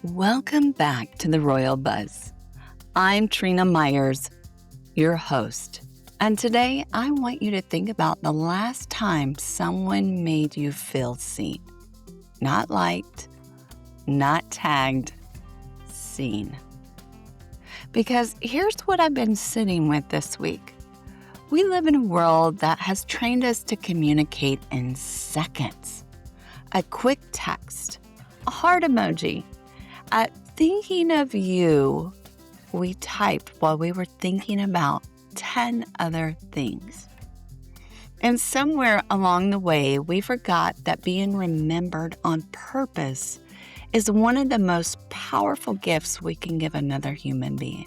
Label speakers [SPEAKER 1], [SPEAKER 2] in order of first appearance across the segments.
[SPEAKER 1] Welcome back to the Royal Buzz. I'm Trena Myers, your host, and today I want you to think about the last time someone made you feel seen. Not liked, not tagged, seen. Because here's what I've been sitting with this week. We live in a world that has trained us to communicate in seconds. A quick text, a heart emoji, thinking of you, we typed while we were thinking about 10 other things. And somewhere along the way, we forgot that being remembered on purpose is one of the most powerful gifts we can give another human being.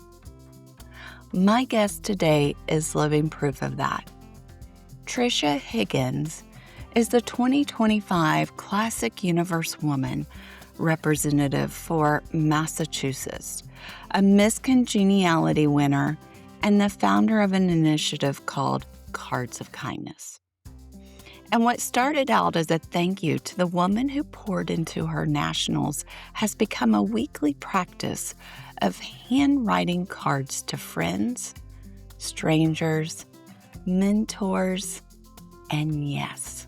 [SPEAKER 1] My guest today is living proof of that. Trisha Higgins is the 2025 Classic Universe Woman representative for Massachusetts, a Miss Congeniality winner, and the founder of an initiative called Cards of Kindness. And what started out as a thank you to the woman who poured into her nationals has become a weekly practice of handwriting cards to friends, strangers, mentors, and yes,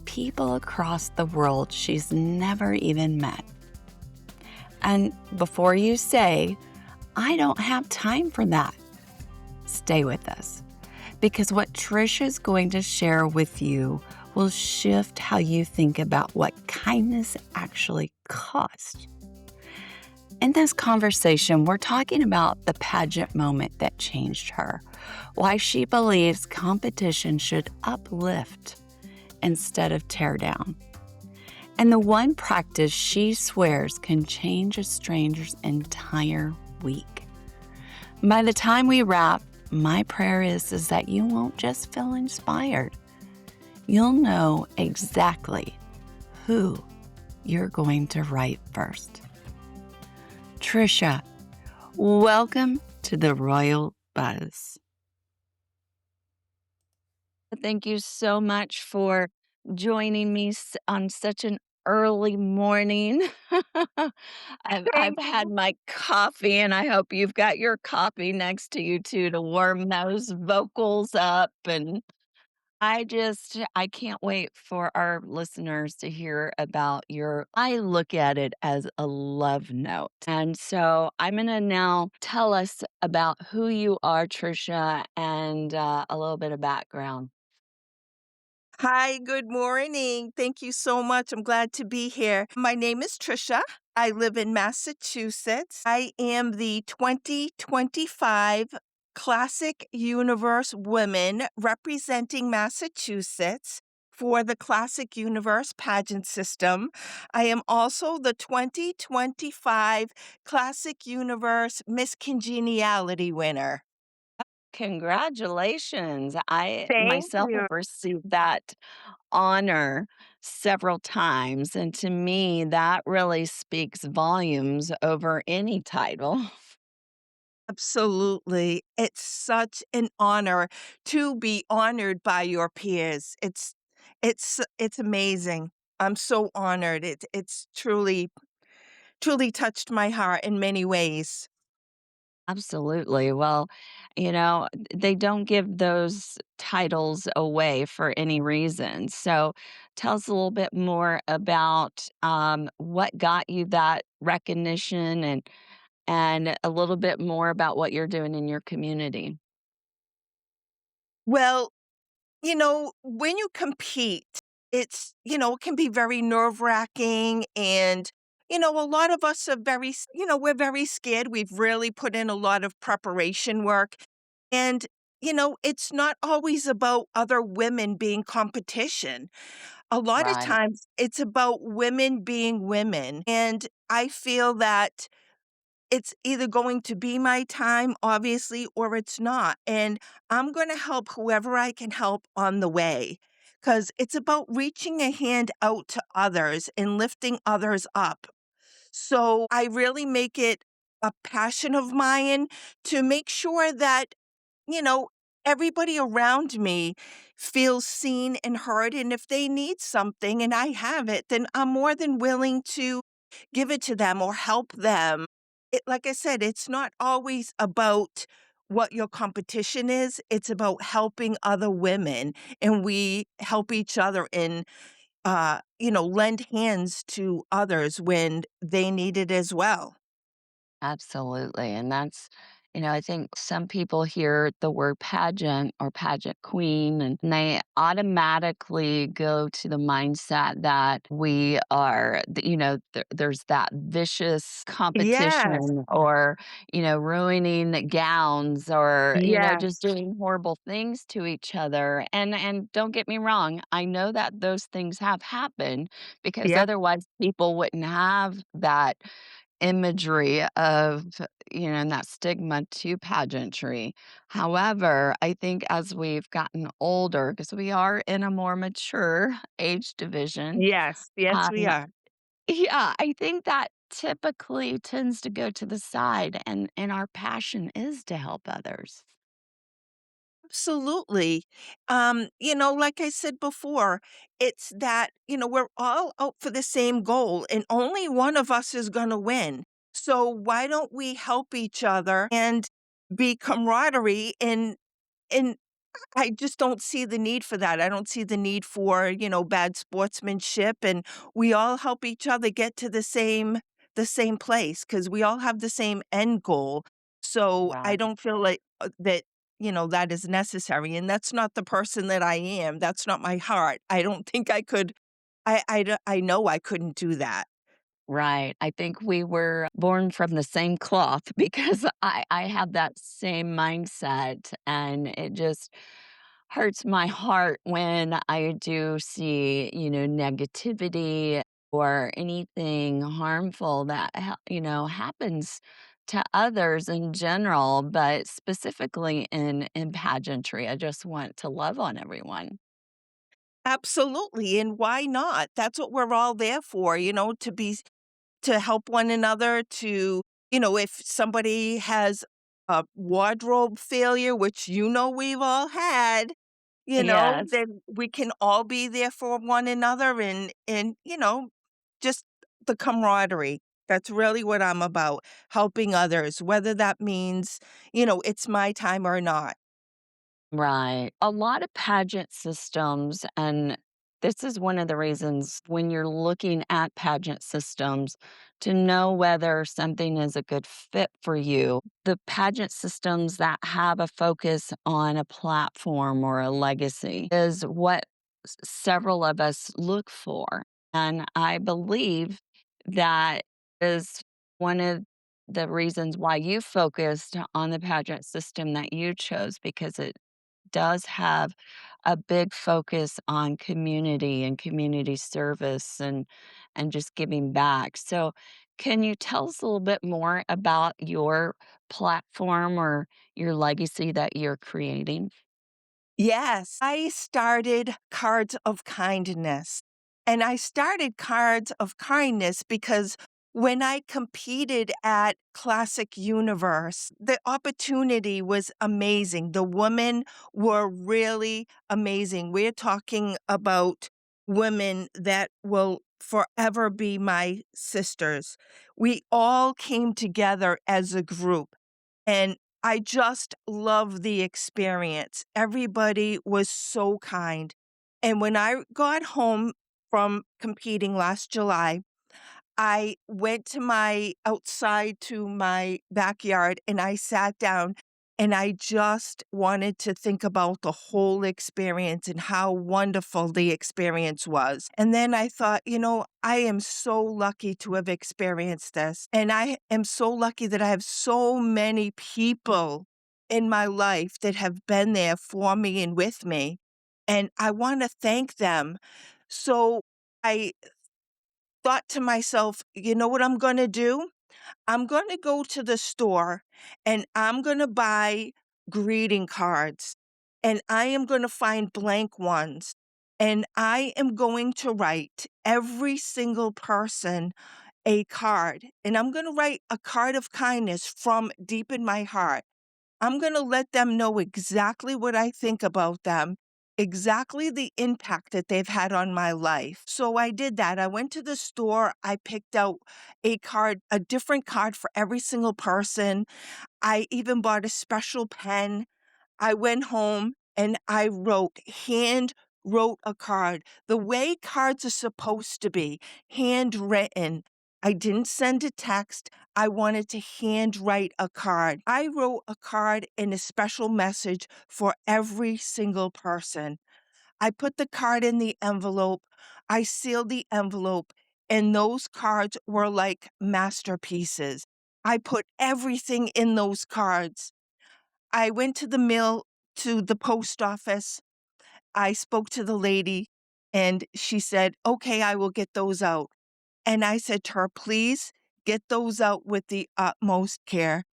[SPEAKER 1] people across the world she's never even met. And before you say, I don't have time for that, stay with us. Because what Trisha's going to share with you will shift how you think about what kindness actually costs. In this conversation, we're talking about the pageant moment that changed her, why she believes competition should uplift instead of tear down, and the one practice she swears can change a stranger's entire week. By the time we wrap, my prayer is that you won't just feel inspired. You'll know exactly who you're going to write first. Trisha, welcome to the Royal Buzz. Thank you so much for joining me on such an early morning. I've
[SPEAKER 2] Thank
[SPEAKER 1] had
[SPEAKER 2] you.
[SPEAKER 1] my coffee, and I hope you've got your coffee next to you too to warm those vocals up. And I can't wait for our listeners to hear about I look at it as a love note. And so I'm going to now tell us about who you are, Trisha, and a little bit of background.
[SPEAKER 2] Hi, good morning. Thank you so much. I'm glad to be here. My name is Trisha. I live in Massachusetts. I am the 2025 Classic Universe Women representing Massachusetts for the Classic Universe pageant system. I am also the 2025 Classic Universe Miss Congeniality winner.
[SPEAKER 1] Congratulations. I
[SPEAKER 2] Thank
[SPEAKER 1] myself have
[SPEAKER 2] you.
[SPEAKER 1] received that honor several times, and to me, that really speaks volumes over any title.
[SPEAKER 2] Absolutely. It's such an honor to be honored by your peers. It's amazing. I'm so honored. It's truly touched my heart in many ways.
[SPEAKER 1] Absolutely. Well, they don't give those titles away for any reason. So tell us a little bit more about what got you that recognition and a little bit more about what you're doing in your community.
[SPEAKER 2] Well, when you compete, it can be very nerve-wracking and a lot of us are we're very scared. We've really put in a lot of preparation work. And, it's not always about other women being competition. A lot of
[SPEAKER 1] Right.
[SPEAKER 2] times it's about women being women. And I feel that it's either going to be my time, obviously, or it's not. And I'm going to help whoever I can help on the way because it's about reaching a hand out to others and lifting others up. So I really make it a passion of mine to make sure that, you know, everybody around me feels seen and heard. And if they need something and I have it, then I'm more than willing to give it to them or help them. Like I said, it's not always about what your competition is. It's about helping other women, and we help each other in, lend hands to others when they need it as well.
[SPEAKER 1] Absolutely. And I think some people hear the word pageant or pageant queen and they automatically go to the mindset that we are, there's that vicious
[SPEAKER 2] Yes,
[SPEAKER 1] competition or, ruining gowns or,
[SPEAKER 2] yes,
[SPEAKER 1] just doing horrible things to each other. And don't get me wrong, I know that those things have happened because
[SPEAKER 2] yep.
[SPEAKER 1] otherwise people wouldn't have that imagery of, and that stigma to pageantry. However, I think as we've gotten older, because we are in a more mature age division,
[SPEAKER 2] Yes, yes, we
[SPEAKER 1] um,
[SPEAKER 2] are.
[SPEAKER 1] yeah, I think that typically tends to go to the side and our passion is to help others.
[SPEAKER 2] Absolutely. Like I said before, it's that, we're all out for the same goal and only one of us is going to win. So why don't we help each other and be camaraderie and I just don't see the need for that. I don't see the need for, bad sportsmanship, and we all help each other get to the same place because we all have the same end goal. So I
[SPEAKER 1] Right.
[SPEAKER 2] don't feel like that, that is necessary. And that's not the person that I am. That's not my heart. I don't think I could. I know I couldn't do that.
[SPEAKER 1] Right. I think we were born from the same cloth because I have that same mindset and it just hurts my heart when I do see, negativity or anything harmful that happens to others in general, but specifically in pageantry. I just want to love on everyone.
[SPEAKER 2] Absolutely. And why not? That's what we're all there for, to help one another to, if somebody has a wardrobe failure, which we've all had,
[SPEAKER 1] Yes.
[SPEAKER 2] then we can all be there for one another and just the camaraderie. That's really what I'm about, helping others, whether that means, it's my time or not.
[SPEAKER 1] Right. A lot of pageant systems, and this is one of the reasons when you're looking at pageant systems to know whether something is a good fit for you. The pageant systems that have a focus on a platform or a legacy is what several of us look for. And I believe that is one of the reasons why you focused on the pageant system that you chose because it does have a big focus on community and community service and just giving back. So, can you tell us a little bit more about your platform or your legacy that you're creating?
[SPEAKER 2] Yes, I started Cards of Kindness. And I started Cards of Kindness because when I competed at Classic Universe, the opportunity was amazing. The women were really amazing. We're talking about women that will forever be my sisters. We all came together as a group. And I just love the experience. Everybody was so kind. And when I got home from competing last July, I went to my outside to my backyard and I sat down and I just wanted to think about the whole experience and how wonderful the experience was. And then I thought, I am so lucky to have experienced this. And I am so lucky that I have so many people in my life that have been there for me and with me. And I want to thank them. So I thought to myself, you know what I'm going to do? I'm going to go to the store and I'm going to buy greeting cards and I am going to find blank ones. And I am going to write every single person a card. And I'm going to write a card of kindness from deep in my heart. I'm going to let them know exactly what I think about them. exactly the impact that they've had on my life. So I did that. I went to the store, I picked out a different card for every single person. I even bought a special pen. I went home and hand wrote a card the way cards are supposed to be, handwritten. I didn't send a text. I wanted to handwrite a card. I wrote a card and a special message for every single person. I put the card in the envelope. I sealed the envelope, and those cards were like masterpieces. I put everything in those cards. I went to the post office. I spoke to the lady, and she said, "Okay, I will get those out." And I said to her, "Please get those out with the utmost care."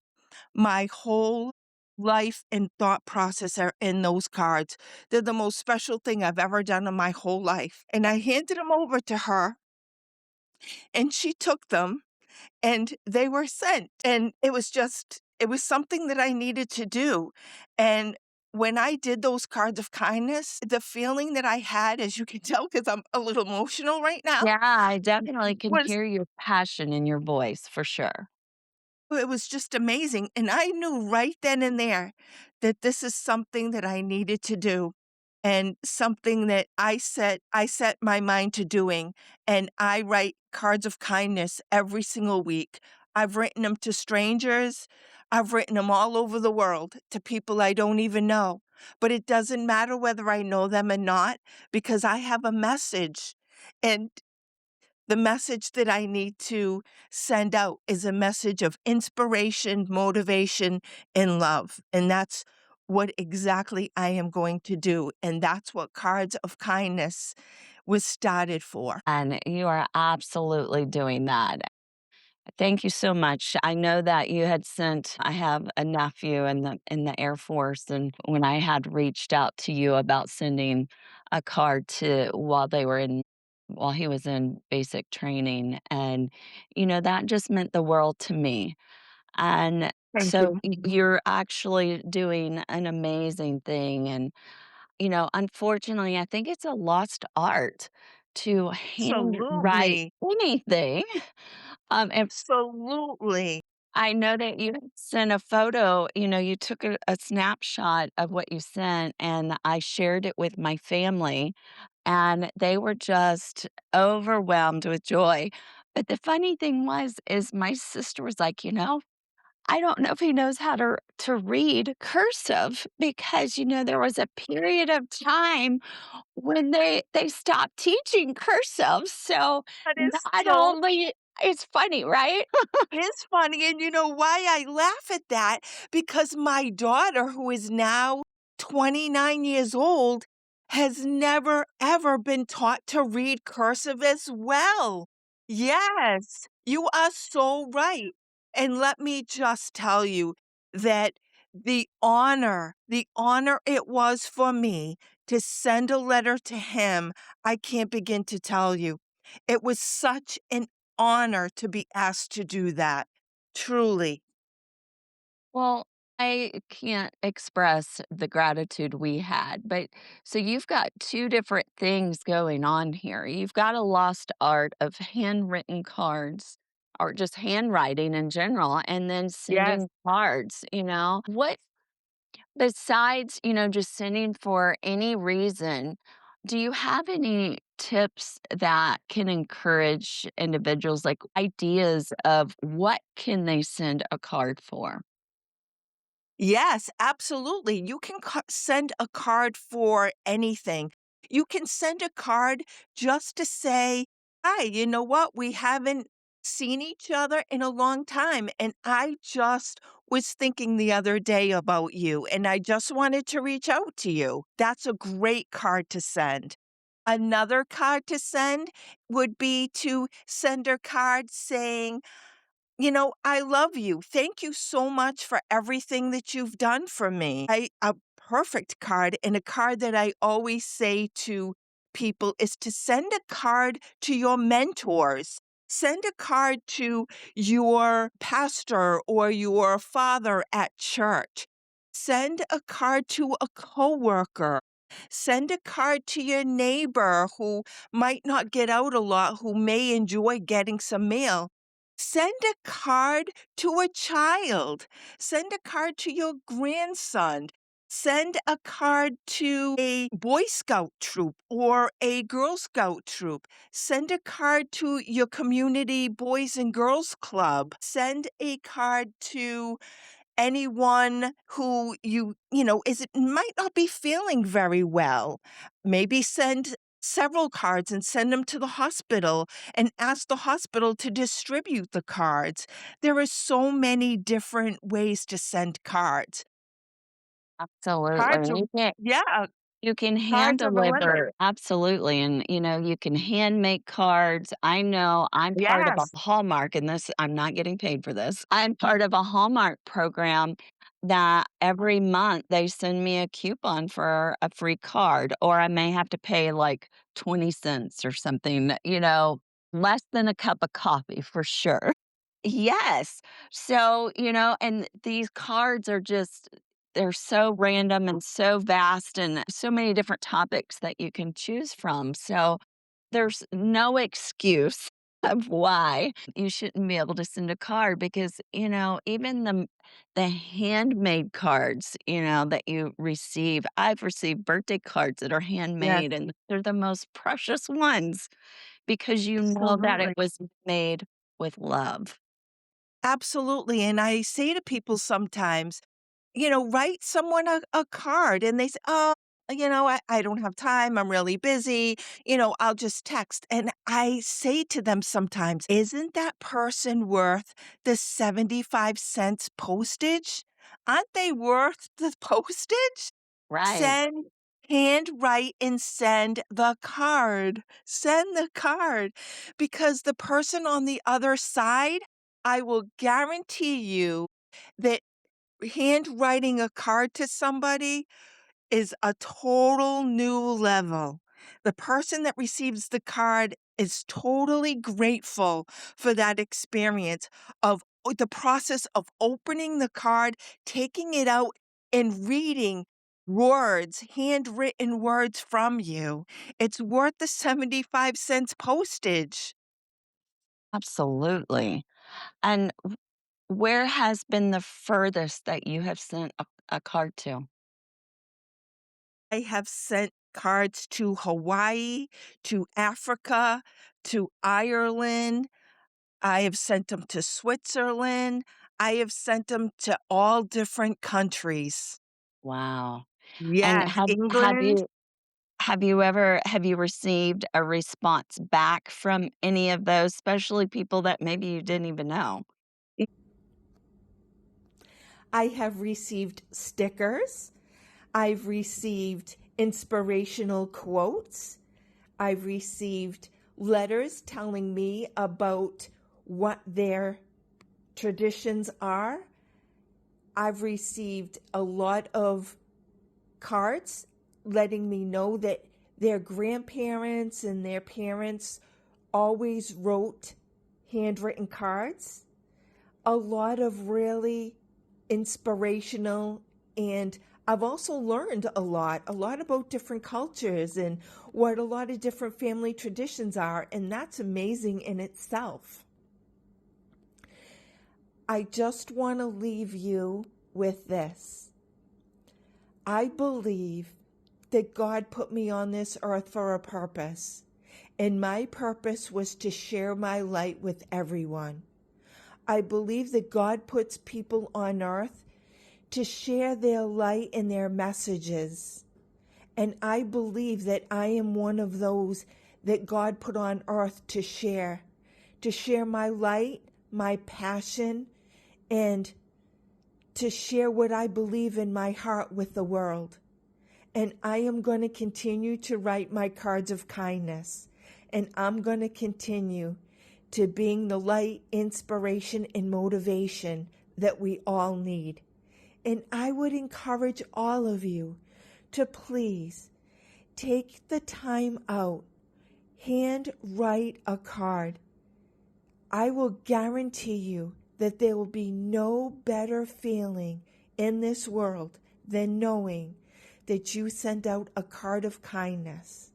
[SPEAKER 2] My whole life and thought process are in those cards. They're the most special thing I've ever done in my whole life. And I handed them over to her, and she took them and they were sent. And it was something that I needed to do. And when I did those cards of kindness, the feeling that I had, as you can tell, because I'm a little emotional right now,
[SPEAKER 1] Yeah, I definitely can
[SPEAKER 2] was
[SPEAKER 1] hear your passion in your voice for sure.
[SPEAKER 2] it was just amazing. And I knew right then and there that this is something that I needed to do and something that I set my mind to doing. And I write cards of kindness every single week. I've written them to strangers. I've written them all over the world to people I don't even know. But it doesn't matter whether I know them or not because I have a message. And the message that I need to send out is a message of inspiration, motivation, and love. And that's what exactly I am going to do. And that's what Cards of Kindness was started for.
[SPEAKER 1] And you are absolutely doing that. Thank you so much. I know that you had sent I have a nephew in the Air Force, and when I had reached out to you about sending a card to while he was in basic training, and, that just meant the world to me. And
[SPEAKER 2] Thank
[SPEAKER 1] so
[SPEAKER 2] you.
[SPEAKER 1] you're actually doing an amazing thing, and, unfortunately, I think it's a lost art to handwrite
[SPEAKER 2] Absolutely.
[SPEAKER 1] anything. And
[SPEAKER 2] Absolutely.
[SPEAKER 1] I know that you had sent a photo, you took a snapshot of what you sent, and I shared it with my family, and they were just overwhelmed with joy. But the funny thing is my sister was like, I don't know if he knows how to read cursive because, there was a period of time when they stopped teaching cursive. So
[SPEAKER 2] That is
[SPEAKER 1] not
[SPEAKER 2] so
[SPEAKER 1] only it's funny, right?
[SPEAKER 2] is funny, and you know why I laugh at that? Because my daughter, who is now 29 years old, has never, ever been taught to read cursive as well. Yes, you are so right. And let me just tell you that the honor it was for me to send a letter to him, I can't begin to tell you. It was such an honor to be asked to do that, truly.
[SPEAKER 1] Well, I can't express the gratitude we had, but so you've got 2 different things going on here. You've got a lost art of handwritten cards or just handwriting in general, and then
[SPEAKER 2] Yes.
[SPEAKER 1] sending cards, What besides, just sending for any reason, do you have any tips that can encourage individuals, like ideas of what can they send a card for?
[SPEAKER 2] Yes, absolutely. You can send a card for anything. You can send a card just to say, "Hi, you know what? We haven't seen each other in a long time, and I just was thinking the other day about you, and I just wanted to reach out to you." That's a great card to send. Another card to send would be to send a card saying, "I love you. Thank you so much for everything that you've done for me." A perfect card and a card that I always say to people is to send a card to your mentors. Send a card to your pastor or your father at church. Send a card to a coworker. Send a card to your neighbor who might not get out a lot, who may enjoy getting some mail. Send a card to a child. Send a card to your grandson. Send a card to a Boy Scout troop or a Girl Scout troop. Send a card to your community Boys and Girls Club. Send a card to anyone who is might not be feeling very well. Maybe send several cards and send them to the hospital and ask the hospital to distribute the cards. There are so many different ways to send cards.
[SPEAKER 1] Absolutely.
[SPEAKER 2] Cards are Yeah,
[SPEAKER 1] You can hand
[SPEAKER 2] cards are the limit.
[SPEAKER 1] deliver, absolutely, and, you can hand make cards. I know I'm part of
[SPEAKER 2] Yes.
[SPEAKER 1] a Hallmark, and this I'm not getting paid for this. I'm part of a Hallmark program that every month they send me a coupon for a free card, or I may have to pay, like, 20 cents or something, less than a cup of coffee for sure. Yes. So, and these cards are just they're so random and so vast and so many different topics that you can choose from. So, there's no excuse of why you shouldn't be able to send a card because, even the handmade cards, that you receive. I've received birthday cards that are
[SPEAKER 2] Yes,
[SPEAKER 1] handmade and they're the most precious ones because you know that it
[SPEAKER 2] absolutely.
[SPEAKER 1] was made with love.
[SPEAKER 2] Absolutely, and I say to people sometimes, write someone a card and they say, "Oh, I don't have time. I'm really busy. I'll just text." And I say to them sometimes, "Isn't that person worth the 75 cents postage? Aren't they worth the postage?
[SPEAKER 1] Right.
[SPEAKER 2] Send Handwrite and send the card. Send the card because the person on the other side, I will guarantee you that handwriting a card to somebody is a total new level. The person that receives the card is totally grateful for that experience of the process of opening the card, taking it out, and reading words, handwritten words from you. It's worth the 75 cents postage.
[SPEAKER 1] Absolutely. And where has been the furthest that you have sent a card to?
[SPEAKER 2] I have sent cards to Hawaii, to Africa, to Ireland. I have sent them to Switzerland. I have sent them to all different countries.
[SPEAKER 1] Wow. And
[SPEAKER 2] Yes,
[SPEAKER 1] have
[SPEAKER 2] England.
[SPEAKER 1] have you received a response back from any of those, especially people that maybe you didn't even know?
[SPEAKER 2] I have received stickers. I've received inspirational quotes. I've received letters telling me about what their traditions are. I've received a lot of cards letting me know that their grandparents and their parents always wrote handwritten cards. A lot of really inspirational, and I've also learned a lot about different cultures and what a lot of different family traditions are, and that's amazing in itself. I just want to leave you with this. I believe that God put me on this earth for a purpose, and my purpose was to share my light with everyone. I believe that God puts people on earth to share their light and their messages. And I believe that I am one of those that God put on earth to share my light, my passion, and to share what I believe in my heart with the world. And I am going to continue to write my cards of kindness. And I'm going to continue to being the light, inspiration, and motivation that we all need. And I would encourage all of you to please take the time out, hand write a card. I will guarantee you that there will be no better feeling in this world than knowing that you send out a card of kindness.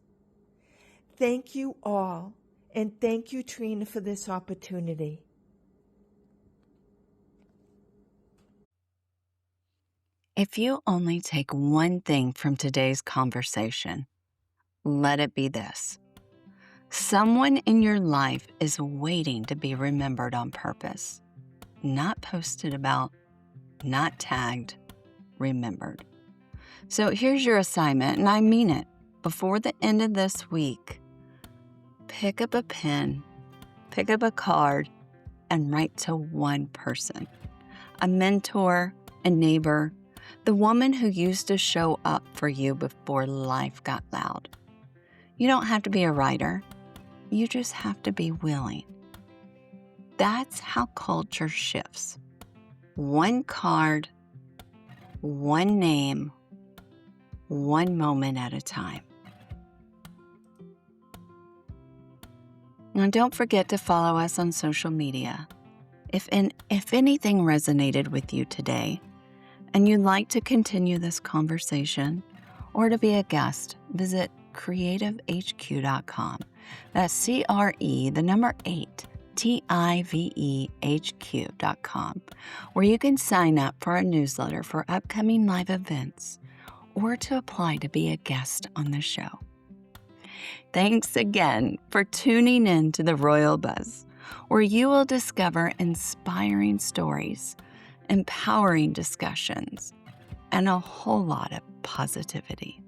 [SPEAKER 2] Thank you all, and thank you, Trena, for this opportunity.
[SPEAKER 1] If you only take one thing from today's conversation, let it be this. Someone in your life is waiting to be remembered on purpose, not posted about, not tagged, remembered. So here's your assignment, and I mean it. Before the end of this week, pick up a pen, pick up a card, and write to one person. A mentor, a neighbor, the woman who used to show up for you before life got loud. You don't have to be a writer. You just have to be willing. That's how culture shifts. One card, one name, one moment at a time. Now, don't forget to follow us on social media. If anything resonated with you today and you'd like to continue this conversation or to be a guest, visit creativehq.com. That's CRE8, TIVEHQ.com, where you can sign up for our newsletter for upcoming live events or to apply to be a guest on the show. Thanks again for tuning in to the Royal Buzz, where you will discover inspiring stories, empowering discussions, and a whole lot of positivity.